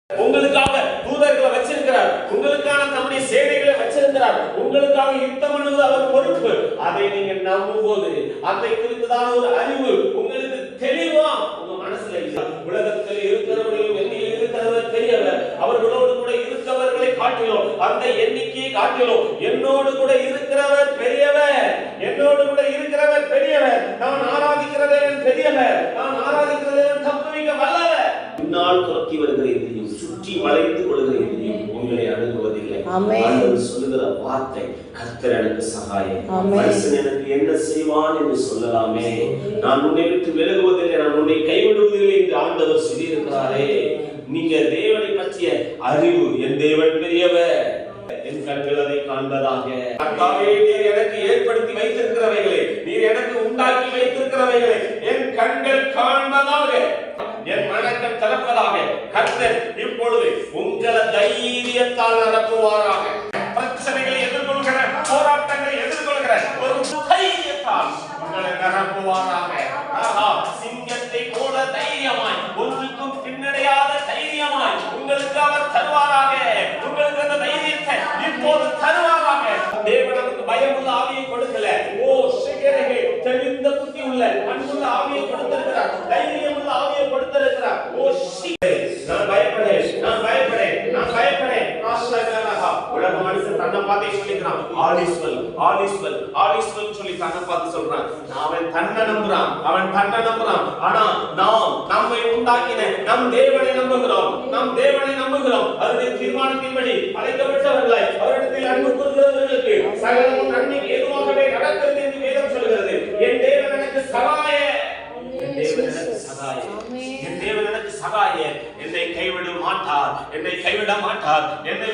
உங்களுக்காக தூதர்களை வச்சிருக்கிறார், உங்களுக்கான தம்முடைய சேனைகளை வச்சிருக்கிறார், உங்களுக்காக யுத்தம் பண்ணுவது அவர் பொறுப்பு. அதை நீங்க நம்பும் போது அதை குறித்ததான ஒரு அறிவு உங்களுக்கு தெளிவா உங்க மனசுல இல்லை. உலகத்தில் இருக்கிறவர்களையும் எண்ணியில் இருக்கிறவர் பெரியவர், அவர்களோடு கூட இருக்கிறவர்களை காட்டிலும் அந்த எண்ணிக்கையை காட்டிலும் என்னோடு கூட இருக்கிறவர் பெரியவர், என்னோடு கூட இருக்கிறவர் பெரியவர். நான் ஆராதிக்கிறதே பெரியவர், நான் ஆராதிக்கிறதே தப்புவிக்க வல்லவர். பின்னால் துரத்தி வருகிற எதிரியும் சுற்றி வளைந்து கொள்கிற எதிரியும் உங்களை அணுகுவதில்லை. ஆண்டவர் சொல்லுகிற வார்த்தை, கர்த்தர் எனக்கு சகாயம், மனுஷன் எனக்கு என்ன செய்வான் என்று சொல்லலாமே. நான் உன்னை விட்டு விலகுவதில்லை, நான் உன்னை கைவிடுவதில்லை என்று ஆண்டவர் சொல்லியிருக்கிறாரே. நீங்க தேவனை பற்றிய அறிவு, என் தேவன் பெரியவர், என் கண்கள் அதை காண்பதாக. கர்த்தாவே, நீர் எனக்கு ஏற்படுத்தி வைத்திருக்கிறவைகளை, நீர் எனக்கு உண்டாக்கி வைத்திருக்கிறவைகளை என் கண்கள் காண்பதாக, என் மனங்கள் திறப்பதாக. கர்த்தர் இப்பொழுது உங்களை தைரியத்தால் நடத்துவாராக. பிரச்சனைகளை எதிர்கொள்கிற, போராட்டங்களை எதிர்கொள்கிற ஒரு தைரியத்தால் உங்களை நிரப்புவாராக. சிங்கத்தை போல தைரியமாய், ஒன்றுக்கும் பின்னடையாத தைரியமாய் உங்களுக்கு அவர் தருவாராக. உங்களுக்கு அந்த தைரியத்தை இப்போது தருவாராக. தேவன் நமக்கு பயமுள்ள ஆவியை கொடுக்கல, ஓ சிகரே தெளிந்த புத்தி உள்ள அன்புள்ள ஆவியை கொடுத்திருக்கிறார், தைரியமுள்ள ஆவியை கொடுத்திருக்கிறார். ஓ சிகரே, நான் பயப்படேன், நான் பயப்படேன், நான் பயப்படேன். உலக மனுஷன் தன்னை பார்த்தே சொல்லிக்கிறான், ஆலிஸ்வல் ஆலிஸ்வல் ஆலிஸ்வல் சொல்லி தன்னை பார்த்து சொல்றான். அவன் தன்னை நம்புறான், அவன் தன்னை நம்புறான். ஆனா நாம் நம்மை உண்டாக்கின நம் தேவனை நம்புகிறோம், நம் தேவனை நம்புகிறோம். அவருடைய தீர்மானத்தின்படி அழைக்கப்பட்டவர்களாய் அவரிடத்தில் அன்பு கூறுகிறவர்களுக்கு சகலமும் நன்மைக்கு ஏதுவாகவே நடக்கிறது என்று வேதம் சொல்கிறது. என் தேவன் எனக்கு சகாய, என் தேவன் எனக்கு சகாய, என் தேவன் எனக்கு சகாய. என்னை கைவிட மாட்டார், என்னை கைவிட மாட்டார், என்னை